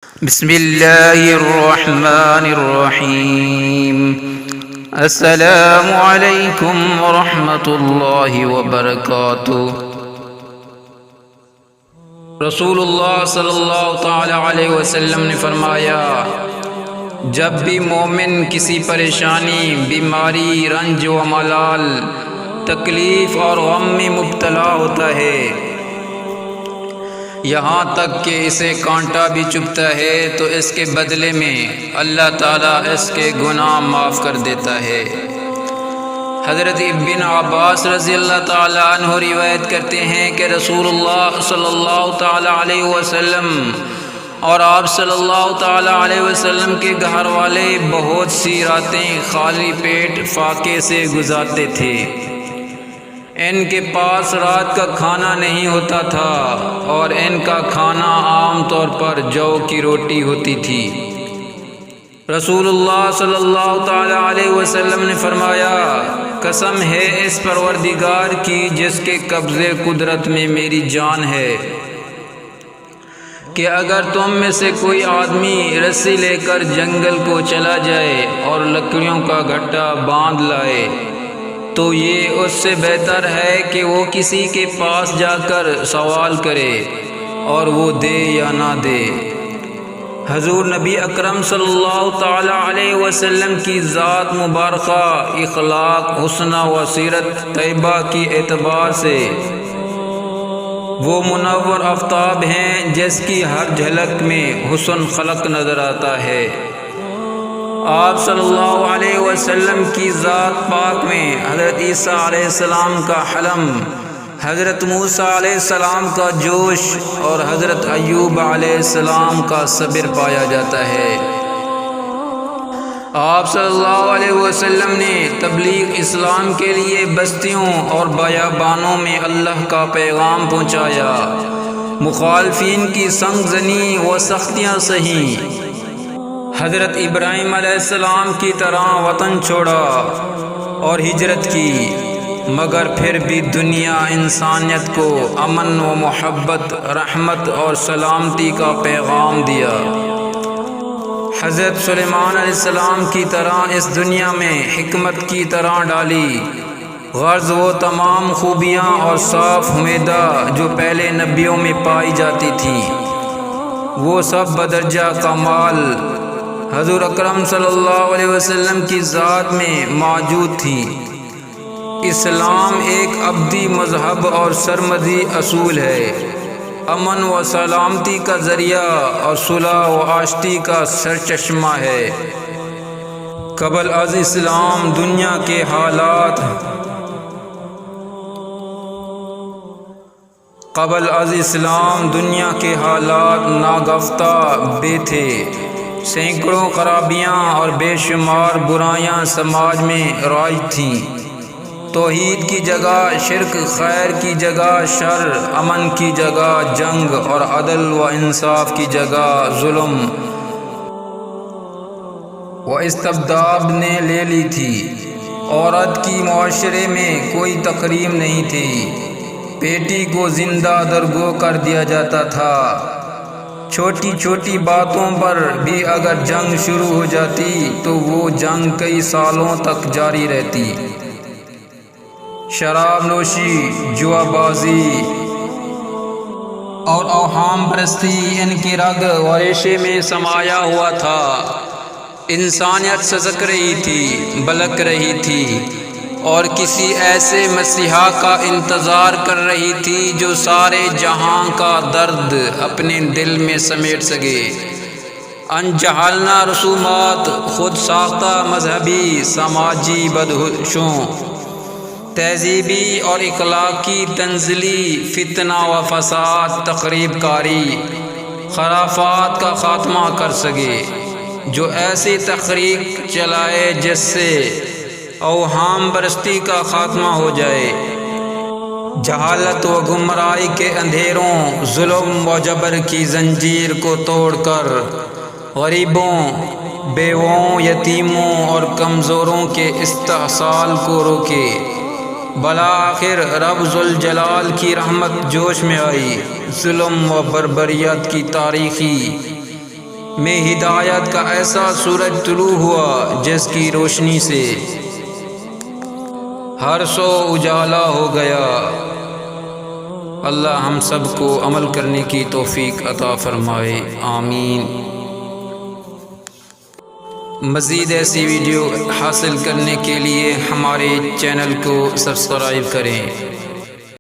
بسم اللہ الرحمن الرحیم۔ السلام علیکم ورحمۃ اللہ وبرکاتہ۔ رسول اللہ صلی اللہ تعالی علیہ وسلم نے فرمایا، جب بھی مومن کسی پریشانی، بیماری، رنج و ملال، تکلیف اور غم میں مبتلا ہوتا ہے، یہاں تک کہ اسے کانٹا بھی چبھتا ہے، تو اس کے بدلے میں اللہ تعالیٰ اس کے گناہ معاف کر دیتا ہے۔ حضرت ابن عباس رضی اللہ تعالیٰ عنہ روایت کرتے ہیں کہ رسول اللہ صلی اللہ تعالیٰ علیہ وسلم اور آپ صلی اللہ تعالیٰ علیہ وسلم کے گھر والے بہت سی راتیں خالی پیٹ فاقے سے گزارتے تھے۔ ان کے پاس رات کا کھانا نہیں ہوتا تھا اور ان کا کھانا عام طور پر جو کی روٹی ہوتی تھی۔ رسول اللہ صلی اللہ تعالی علیہ وسلم نے فرمایا، قسم ہے اس پروردگار کی جس کے قبضے قدرت میں میری جان ہے، کہ اگر تم میں سے کوئی آدمی رسی لے کر جنگل کو چلا جائے اور لکڑیوں کا گھٹا باندھ لائے، تو یہ اس سے بہتر ہے کہ وہ کسی کے پاس جا کر سوال کرے اور وہ دے یا نہ دے۔ حضور نبی اکرم صلی اللہ تعالی علیہ وسلم کی ذات مبارکہ، اخلاق، حسن و سیرت طیبہ کی اعتبار سے وہ منور آفتاب ہیں جس کی ہر جھلک میں حسن خلق نظر آتا ہے۔ آپ صلی اللہ علیہ وسلم کی ذات پاک میں حضرت عیسیٰ علیہ السلام کا حلم، حضرت موسیٰ علیہ السلام کا جوش اور حضرت ایوب علیہ السلام کا صبر پایا جاتا ہے۔ آپ صلی اللہ علیہ وسلم نے تبلیغ اسلام کے لیے بستیوں اور بیابانوں میں اللہ کا پیغام پہنچایا، مخالفین کی سنگ زنی و سختیاں سہیں، حضرت ابراہیم علیہ السلام کی طرح وطن چھوڑا اور ہجرت کی، مگر پھر بھی دنیا انسانیت کو امن و محبت، رحمت اور سلامتی کا پیغام دیا۔ حضرت سلیمان علیہ السلام کی طرح اس دنیا میں حکمت کی طرح ڈالی، غرض وہ تمام خوبیاں اور صاف امیدہ جو پہلے نبیوں میں پائی جاتی تھی، وہ سب بدرجہ کمال حضور اکرم صلی اللہ علیہ وسلم کی ذات میں موجود تھی۔ اسلام ایک ابدی مذہب اور سرمدی اصول ہے، امن و سلامتی کا ذریعہ اور صلح و آشتی کا سرچشمہ ہے۔ قبل از اسلام دنیا کے حالات ناگفتہ بے تھے، سینکڑوں خرابیاں اور بے شمار برائیاں سماج میں رائج تھیں۔ توحید کی جگہ شرک، خیر کی جگہ شر، امن کی جگہ جنگ اور عدل و انصاف کی جگہ ظلم و استبداد نے لے لی تھی۔ عورت کی معاشرے میں کوئی تقریم نہیں تھی، بیٹی کو زندہ درگو کر دیا جاتا تھا۔ چھوٹی چھوٹی باتوں پر بھی اگر جنگ شروع ہو جاتی تو وہ جنگ کئی سالوں تک جاری رہتی۔ شراب نوشی، جوا بازی اور اوہام پرستی ان کی رگ و ریشے میں سمایا ہوا تھا۔ انسانیت سسک رہی تھی، بلک رہی تھی اور کسی ایسے مسیحا کا انتظار کر رہی تھی جو سارے جہاں کا درد اپنے دل میں سمیٹ سکے۔ انجہلنا رسومات، خود ساختہ مذہبی، سماجی بدہشوں، تہذیبی اور اخلاقی تنزلی، فتنہ و فساد، تخریب کاری، خرافات کا خاتمہ کر سکے، جو ایسی تحریک چلائے جس سے اوہام پرستی کا خاتمہ ہو جائے۔ جہالت و گمراہی کے اندھیروں، ظلم و جبر کی زنجیر کو توڑ کر غریبوں، بیووں، یتیموں اور کمزوروں کے استحصال کو روکے۔ بالآخر رب ذوالجلال کی رحمت جوش میں آئی، ظلم و بربریت کی تاریخی میں ہدایت کا ایسا سورج طلوع ہوا جس کی روشنی سے ہر سو اجالا ہو گیا۔ اللہ ہم سب کو عمل کرنے کی توفیق عطا فرمائے، آمین۔ مزید ایسی ویڈیو حاصل کرنے کے لیے ہمارے چینل کو سبسکرائب کریں۔